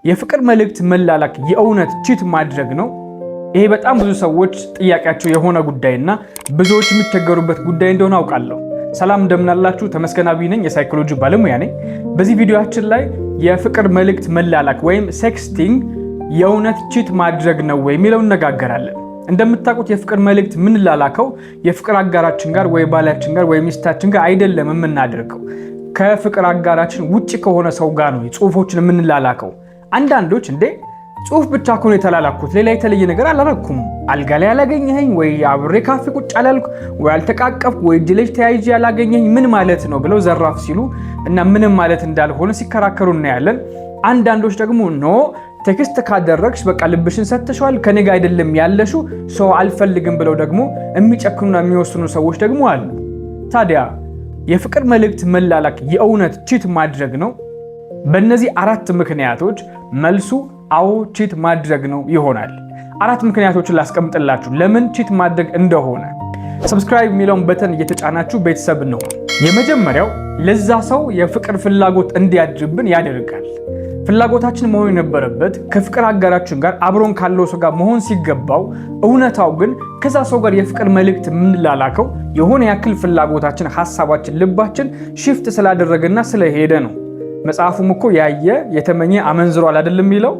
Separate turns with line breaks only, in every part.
የፍቅር መልእክት መላላክ የእውነት ቺት ማድረግ ነው? ይሄ በጣም ብዙ ሰዎች ጥያቄያቸው የሆነ ጉዳይና ብዙዎች የሚቸገሩበት ጉዳይ እንደሆነ አውቃለሁ። ሰላም እንደምናላችሁ፣ ተመስገን አብይ ነኝ፣ የሳይኮሎጂ ባለሙያ ነኝ። በዚህ ቪዲዮአችን ላይ የፍቅር መልእክት መላላክ ወይም ሴክስቲንግ የእውነት ቺት ማድረግ ነው ወይ የሚለው እንነጋገራለን። እንደምታውቁት የፍቅር መልእክት የምንላላከው የፍቅር አጋራችን ጋር ወይ ባላችን ጋር ወይ ሚስታችን ጋር አይደለም የምናደርገው። ከፍቅር አጋራችን ውጪ ከሆነ ሰው ጋር ነው ጽሁፎችን የምንላላከው። አንዳንዶች እንዴ ጽሁፍ ብቻ እኮ ነው የተላላኩት፣ ሌላ የተለየ ነገር አላረኩም፣ አልጋ ላይ ያላገኘኸኝ ወይ አብሬ ካፌ ቁጭ አላልኩ ወይ አልተቃቀፍኩ ወይ እጅ ለእጅ ተያይዤ ያላገኘኸኝ ምን ማለት ነው ብለው ዘራፍ ሲሉ እና ምንም ማለት እንዳልሆነ ሲከራከሩ እናያለን። አንዳንዶች ደግሞ ኖ ቴክስት ካደረግሽ በቃ ልብሽን ሰጥተሽዋል፣ ከኔ ጋር አይደለም ያለሽው፣ ሰው አልፈልግም ብለው ደግሞ የሚጨክኑና የሚወስኑ ሰዎች ደግሞ አሉ። ታዲያ የፍቅር መልእክት መላላክ የእውነት ቺት ማድረግ ነው? በእነዚህ 4 ምክንያቶች መልሱ አዎ ቺት ማድረግ ነው ይሆናል። 4 ምክንያቶችን ላስቀምጥላችሁ ለምን ቺት ማድረግ እንደሆነ። ሰብስክራይብ የሚለውን በተን እየተጫናችሁ ቤተሰብ ነው። የመጀመሪያው ለዛ ሰው የፍቅር ፍላጎት እንዲያድርብን ያደርጋል። ፍላጎታችን መሆን የነበረበት ከፍቅር አጋራችን ጋር አብሮን ካለው ሰው ጋር መሆን ሲገባው፣ እውነታው ግን ከዛ ሰው ጋር የፍቅር መልእክት የምንላላከው የሆነ ያክል ፍላጎታችን፣ ሐሳባችን፣ ልባችን ሽፍት ስላደረገና ስለሄደ ነው። መጽሐፉም እኮ ያየ የተመኘ አመንዝሯል አይደለም የሚለው።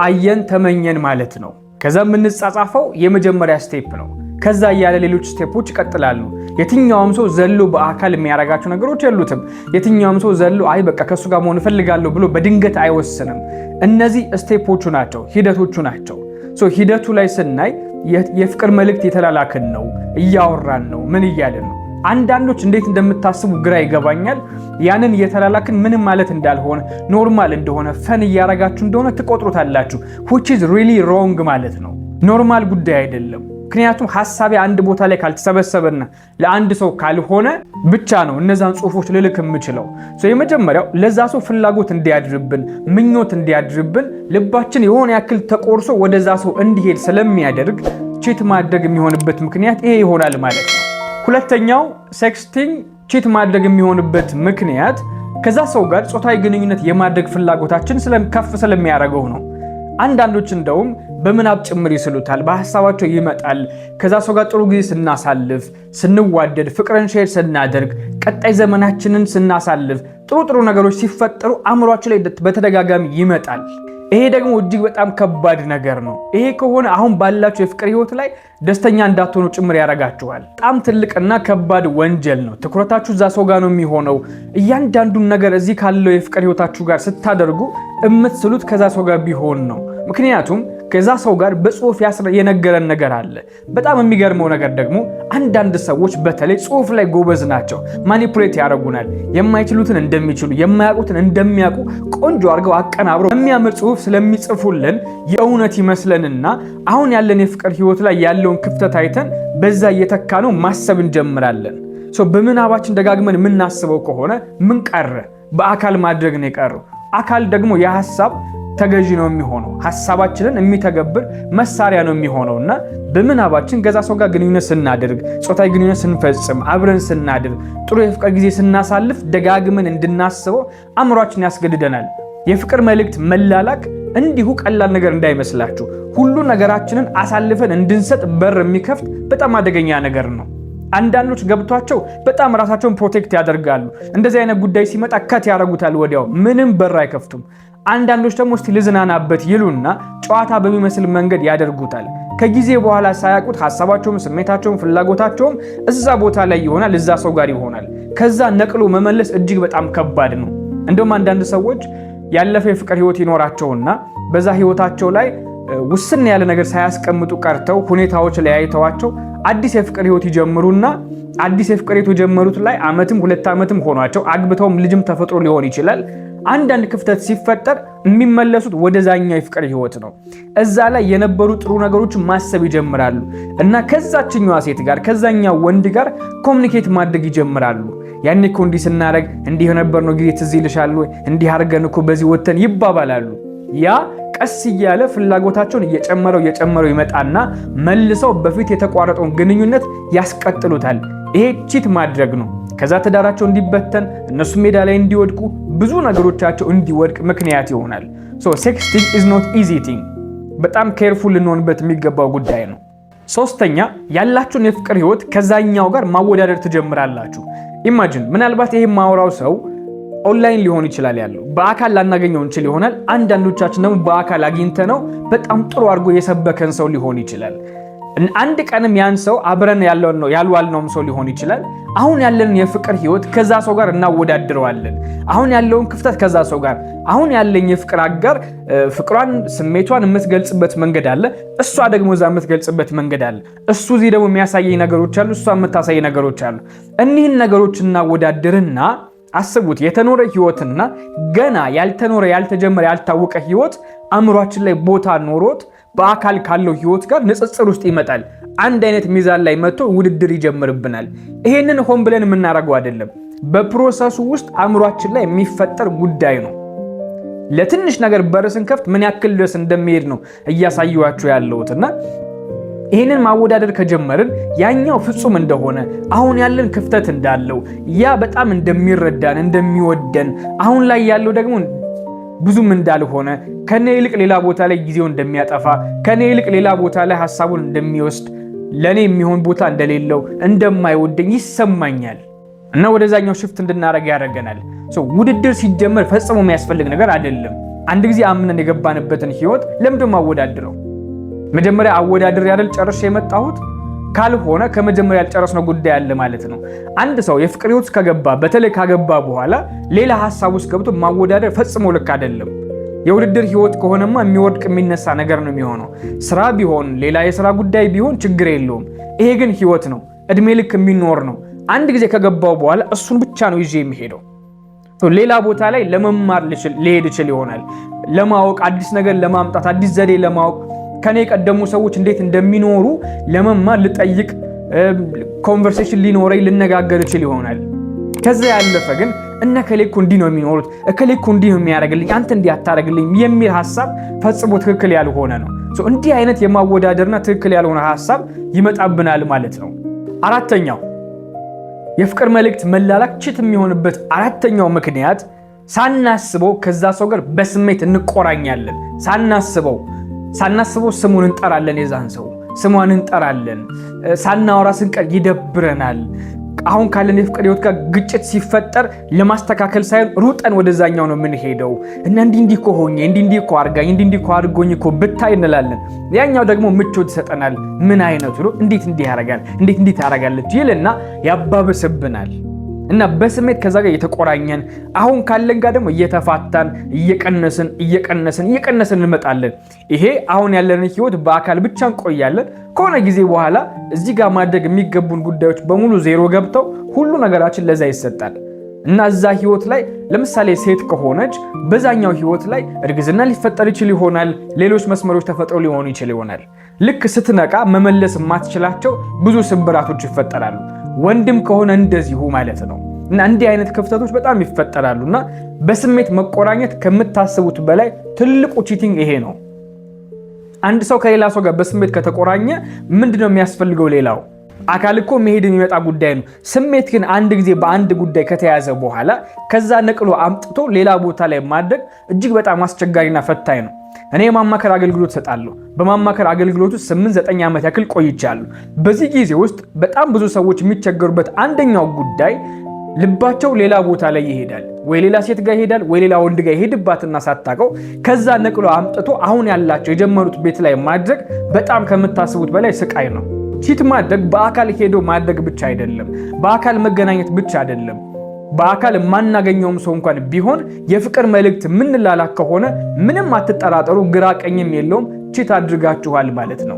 አየን ተመኘን ማለት ነው። ከዛ የምንጻጻፈው የመጀመሪያ ስቴፕ ነው። ከዛ ያለ ሌሎች ስቴፖች ይቀጥላሉ። የትኛውም ሰው ዘሎ በአካል የሚያረጋቸው ነገሮች የሉትም። የትኛውም ሰው ዘሎ አይ በቃ ከሱ ጋር መሆን እፈልጋለሁ ብሎ በድንገት አይወስንም። እነዚህ ስቴፖቹ ናቸው፣ ሂደቶቹ ናቸው። ሂደቱ ላይ ስናይ የፍቅር መልእክት የተላላክን ነው፣ እያወራን ነው፣ ምን እያለን ነው። አንዳንዶች እንዴት እንደምታስቡ ግራ ይገባኛል። ያንን እየተላላክን ምንም ማለት እንዳልሆነ ኖርማል እንደሆነ ፈን እያረጋችሁ እንደሆነ ትቆጥሩታላችሁ። which is really wrong ማለት ነው። ኖርማል ጉዳይ አይደለም። ምክንያቱም ሐሳቤ አንድ ቦታ ላይ ካልተሰበሰበና ለአንድ ሰው ካልሆነ ብቻ ነው እነዛን ጽሁፎች ልልክ የምችለው። የመጀመሪያው ለዛ ሰው ፍላጎት እንዲያድርብን፣ ምኞት እንዲያድርብን፣ ልባችን የሆነ ያክል ተቆርሶ ወደዛ ሰው እንዲሄድ ስለሚያደርግ ቺት ማድረግ የሚሆንበት ምክንያት ይሄ ይሆናል ማለት ነው። ሁለተኛው ሴክስቲንግ ቺት ማድረግ የሚሆንበት ምክንያት ከዛ ሰው ጋር ጾታዊ ግንኙነት የማድረግ ፍላጎታችን ከፍ ስለሚያደርገው ነው። አንዳንዶች እንደውም በምናብ ጭምር ይስሉታል፣ በሐሳባቸው ይመጣል። ከዛ ሰው ጋር ጥሩ ጊዜ ስናሳልፍ፣ ስንዋደድ፣ ፍቅርን ሼር ስናደርግ፣ ቀጣይ ዘመናችንን ስናሳልፍ፣ ጥሩ ነገሮች ሲፈጠሩ አእምሯቸው ላይ በተደጋጋሚ ይመጣል። ይሄ ደግሞ እጅግ በጣም ከባድ ነገር ነው። ይሄ ከሆነ አሁን ባላችሁ የፍቅር ህይወት ላይ ደስተኛ እንዳትሆኑ ጭምር ያረጋችኋል። በጣም ትልቅና ከባድ ወንጀል ነው። ትኩረታችሁ እዛ ሰው ጋር ነው የሚሆነው። እያንዳንዱን ነገር እዚህ ካለው የፍቅር ህይወታችሁ ጋር ስታደርጉ የምትስሉት ከዛ ሰው ጋር ቢሆን ነው። ምክንያቱም ከዛ ሰው ጋር በጽሁፍ የነገረን ነገር አለ። በጣም የሚገርመው ነገር ደግሞ አንዳንድ ሰዎች በተለይ ጽሁፍ ላይ ጎበዝ ናቸው። ማኒፑሌት ያደርጉናል። የማይችሉትን እንደሚችሉ፣ የማያውቁትን እንደሚያውቁ ቆንጆ አድርገው አቀናብረው የሚያምር ጽሁፍ ስለሚጽፉልን የእውነት ይመስለንና አሁን ያለን የፍቅር ህይወት ላይ ያለውን ክፍተት አይተን በዛ እየተካ ነው ማሰብ እንጀምራለን። በምናባችን ደጋግመን የምናስበው ከሆነ ምን ቀረ? በአካል ማድረግ ነው የቀረው። አካል ደግሞ የሐሳብ ተገዢ ነው የሚሆነው። ሐሳባችንን የሚተገብር መሳሪያ ነው የሚሆነውና በምናባችን ከዛ ሰው ጋር ግንኙነት ስናደርግ፣ ጾታዊ ግንኙነት ስንፈጽም፣ አብረን ስናድር፣ ጥሩ የፍቅር ጊዜ ስናሳልፍ ደጋግመን እንድናስበው አእምሯችን ያስገድደናል። የፍቅር መልእክት መላላክ እንዲሁ ቀላል ነገር እንዳይመስላችሁ። ሁሉ ነገራችንን አሳልፈን እንድንሰጥ በር የሚከፍት በጣም አደገኛ ነገር ነው። አንዳንዶች ገብቷቸው በጣም ራሳቸውን ፕሮቴክት ያደርጋሉ። እንደዚህ አይነት ጉዳይ ሲመጣ ከት ያደርጉታል፣ ወዲያው ምንም በር አይከፍቱም። አንዳንዶች ደግሞ እስቲ ልዝናናበት ይሉና ጨዋታ በሚመስል መንገድ ያደርጉታል። ከጊዜ በኋላ ሳያውቁት ሐሳባቸውም፣ ስሜታቸውም፣ ፍላጎታቸውም እዛ ቦታ ላይ ይሆናል፣ እዛ ሰው ጋር ይሆናል። ከዛ ነቅሎ መመለስ እጅግ በጣም ከባድ ነው። እንደውም አንዳንድ ሰዎች ያለፈ የፍቅር ህይወት ይኖራቸውና በዛ ህይወታቸው ላይ ውስን ያለ ነገር ሳያስቀምጡ ቀርተው ሁኔታዎች ላይ አይተዋቸው አዲስ የፍቅር ህይወት ይጀምሩና አዲስ የፍቅር ህይወት የጀመሩት ላይ ዓመትም 2 ዓመትም ሆኗቸው አግብተውም ልጅም ተፈጥሮ ሊሆን ይችላል። አንዳንድ ክፍተት ሲፈጠር የሚመለሱት ወደዛኛው የፍቅር ህይወት ነው። እዛ ላይ የነበሩ ጥሩ ነገሮች ማሰብ ይጀምራሉ እና ከዛችኛዋ ሴት ጋር ከዛኛው ወንድ ጋር ኮሙኒኬት ማድረግ ይጀምራሉ። ያኔ እኮ እንዲህ ስናረግ እንዲህ የነበርነው ጊዜ ትዝ ይልሻል ወይ? እንዲህ አድርገን እኮ በዚህ ወተን ይባባላሉ። ያ ቀስ እያለ ፍላጎታቸውን እየጨመረው ይመጣና መልሰው በፊት የተቋረጠውን ግንኙነት ያስቀጥሉታል። ይሄ ቺት ማድረግ ነው። ከዛ ትዳራቸው እንዲበተን፣ እነሱ ሜዳ ላይ እንዲወድቁ፣ ብዙ ነገሮቻቸው እንዲወድቅ ምክንያት ይሆናል። ሴክስቲንግ ኢዝ ኖት ኢዚ ቲንግ። በጣም ኬርፉል ልንሆንበት የሚገባው ጉዳይ ነው። ሶስተኛ ያላችሁን የፍቅር ህይወት ከዛኛው ጋር ማወዳደር ትጀምራላችሁ። ኢማጂን ምናልባት ይሄ ማውራው ሰው ኦንላይን ሊሆን ይችላል ያለው፣ በአካል ላናገኘው እንችል ይሆናል። አንዳንዶቻችን ደግሞ በአካል አግኝተነው በጣም ጥሩ አድርጎ የሰበከን ሰው ሊሆን ይችላል። አንድ ቀንም ያን ሰው አብረን ያልዋልነውም ሰው ሊሆን ይችላል። አሁን ያለንን የፍቅር ህይወት ከዛ ሰው ጋር እናወዳድረዋለን። አሁን ያለውን ክፍተት ከዛ ሰው ጋር፣ አሁን ያለኝ የፍቅር አጋር ፍቅሯን ስሜቷን የምትገልጽበት መንገድ አለ፣ እሷ ደግሞ እዛ የምትገልጽበት መንገድ አለ። እሱ እዚህ ደግሞ የሚያሳየኝ ነገሮች አሉ፣ እሷ የምታሳይ ነገሮች አሉ። እኒህን ነገሮች እናወዳድርና አስቡት፣ የተኖረ ህይወትና ገና ያልተኖረ ያልተጀመረ ያልታወቀ ህይወት አእምሯችን ላይ ቦታ ኖሮት በአካል ካለው ህይወት ጋር ንጽጽር ውስጥ ይመጣል። አንድ አይነት ሚዛን ላይ መጥቶ ውድድር ይጀምርብናል። ይሄንን ሆን ብለን የምናደርገው አይደለም። በፕሮሰሱ ውስጥ አእምሯችን ላይ የሚፈጠር ጉዳይ ነው። ለትንሽ ነገር በር ስንከፍት ምን ያክል ድረስ እንደሚሄድ ነው እያሳየኋችሁ ያለሁትና ይሄንን ማወዳደር ከጀመርን ያኛው ፍጹም እንደሆነ፣ አሁን ያለን ክፍተት እንዳለው፣ ያ በጣም እንደሚረዳን እንደሚወደን፣ አሁን ላይ ያለው ደግሞ ብዙም እንዳልሆነ፣ ከኔ ይልቅ ሌላ ቦታ ላይ ጊዜው እንደሚያጠፋ፣ ከኔ ይልቅ ሌላ ቦታ ላይ ሐሳቡን እንደሚወስድ፣ ለኔ የሚሆን ቦታ እንደሌለው፣ እንደማይወደኝ ይሰማኛል እና ወደዛኛው ሽፍት እንድናረግ ያደርገናል። ውድድር ሲጀመር ፈጽሞ የሚያስፈልግ ነገር አይደለም። አንድ ጊዜ አምነን የገባንበትን ህይወት ለምንድን ማወዳድረው? መጀመሪያ አወዳድር ያደል ጨርሼ የመጣሁት ካልሆነ ከመጀመሪያ ያልጨረስነው ጉዳይ አለ ማለት ነው። አንድ ሰው የፍቅር ህይወት ከገባ በተለይ ካገባ በኋላ ሌላ ሐሳብ ውስጥ ገብቶ ማወዳደር ፈጽሞ ልክ አይደለም። የውድድር ህይወት ከሆነማ የሚወድቅ የሚነሳ ነገር ነው የሚሆነው። ስራ ቢሆን ሌላ የሥራ ጉዳይ ቢሆን ችግር የለውም። ይሄ ግን ህይወት ነው፣ እድሜ ልክ የሚኖር ነው። አንድ ጊዜ ከገባው በኋላ እሱን ብቻ ነው ይዤ የሚሄደው። ሌላ ቦታ ላይ ለመማር ሊሄድ ይችል ይሆናል፣ ለማወቅ አዲስ ነገር ለማምጣት አዲስ ዘዴ ለማወቅ ከኔ ቀደሙ ሰዎች እንዴት እንደሚኖሩ ለመማር ልጠይቅ፣ ኮንቨርሴሽን ሊኖረኝ ልነጋገር ይችል ይሆናል። ከዛ ያለፈ ግን እነ ከሌኩ እንዲህ ነው የሚኖሩት፣ ከሌኩ እንዲህ ነው የሚያደርግልኝ፣ አንተ እንዲህ አታደርግልኝ የሚል ሐሳብ ፈጽሞ ትክክል ያልሆነ ነው። እንዲህ አይነት የማወዳደርና ትክክል ያልሆነ ሐሳብ ይመጣብናል ማለት ነው። አራተኛው የፍቅር መልእክት መላላክ ችት የሚሆንበት አራተኛው ምክንያት ሳናስበው ከዛ ሰው ጋር በስሜት እንቆራኛለን። ሳናስበው ስሙን እንጠራለን፣ የዛን ሰው ስሟን እንጠራለን። ሳናወራ ስንቀር ይደብረናል። አሁን ካለን የፍቅር ህይወት ጋር ግጭት ሲፈጠር ለማስተካከል ሳይሆን ሩጠን ወደዛኛው ነው የምንሄደው እና እንዲህ እኮ ሆኜ እንዲህ እኮ አርጋኝ እንዲህ እኮ አድርጎኝ እኮ ብታይ እንላለን። ያኛው ደግሞ ምቾት ይሰጠናል። ምን አይነቱ ነው እንዴት ያደርጋል እንዴት ታደርጋለች ይልና ያባብስብናል እና በስሜት ከዛ ጋር የተቆራኘን አሁን ካለን ጋር ደግሞ እየተፋታን እየቀነስን እንመጣለን። ይሄ አሁን ያለንን ህይወት በአካል ብቻ እንቆያለን። ከሆነ ጊዜ በኋላ እዚህ ጋር ማድረግ የሚገቡን ጉዳዮች በሙሉ ዜሮ ገብተው ሁሉ ነገራችን ለዛ ይሰጣል እና እዛ ህይወት ላይ ለምሳሌ ሴት ከሆነች በዛኛው ህይወት ላይ እርግዝና ሊፈጠር ይችል ይሆናል። ሌሎች መስመሮች ተፈጥሮ ሊሆኑ ይችል ይሆናል። ልክ ስትነቃ መመለስ የማትችላቸው ብዙ ስብራቶች ይፈጠራሉ። ወንድም ከሆነ እንደዚሁ ማለት ነው እና እንዲህ አይነት ክፍተቶች በጣም ይፈጠራሉና በስሜት መቆራኘት ከምታስቡት በላይ ትልቁ ቺቲንግ ይሄ ነው። አንድ ሰው ከሌላ ሰው ጋር በስሜት ከተቆራኘ ምንድነው የሚያስፈልገው? ሌላው አካል እኮ መሄድ የሚመጣ ጉዳይ ነው። ስሜት ግን አንድ ጊዜ በአንድ ጉዳይ ከተያዘ በኋላ ከዛ ነቅሎ አምጥቶ ሌላ ቦታ ላይ ማድረግ እጅግ በጣም አስቸጋሪና ፈታኝ ነው። እኔ የማማከር አገልግሎት ሰጣለሁ። በማማከር አገልግሎት ውስጥ 8-9 ዓመት ያክል ቆይቻለሁ። በዚህ ጊዜ ውስጥ በጣም ብዙ ሰዎች የሚቸገሩበት አንደኛው ጉዳይ ልባቸው ሌላ ቦታ ላይ ይሄዳል። ወይ ሌላ ሴት ጋር ይሄዳል፣ ወይ ሌላ ወንድ ጋር ይሄድባትና ሳታውቀው ከዛ ነቅሎ አምጥቶ አሁን ያላቸው የጀመሩት ቤት ላይ ማድረግ በጣም ከምታስቡት በላይ ስቃይ ነው። ቺት ማድረግ በአካል ሄዶ ማድረግ ብቻ አይደለም፣ በአካል መገናኘት ብቻ አይደለም። በአካል የማናገኘውም ሰው እንኳን ቢሆን የፍቅር መልእክት ምንላላክ ከሆነ ምንም አትጠራጠሩ፣ ግራ ቀኝም የለውም፣ ቺት አድርጋችኋል ማለት ነው።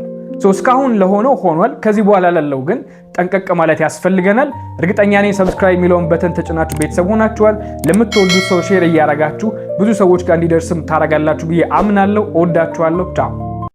እስካሁን ለሆነው ሆኗል። ከዚህ በኋላ ላለው ግን ጠንቀቅ ማለት ያስፈልገናል። እርግጠኛ ነኝ ሰብስክራይብ የሚለውን በተን ተጭናችሁ ቤተሰብ ሆናችኋል። ለምትወዱት ሰው ሼር እያረጋችሁ ብዙ ሰዎች ጋር እንዲደርስም ታረጋላችሁ ብዬ አምናለሁ። እወዳችኋለሁ። ቻው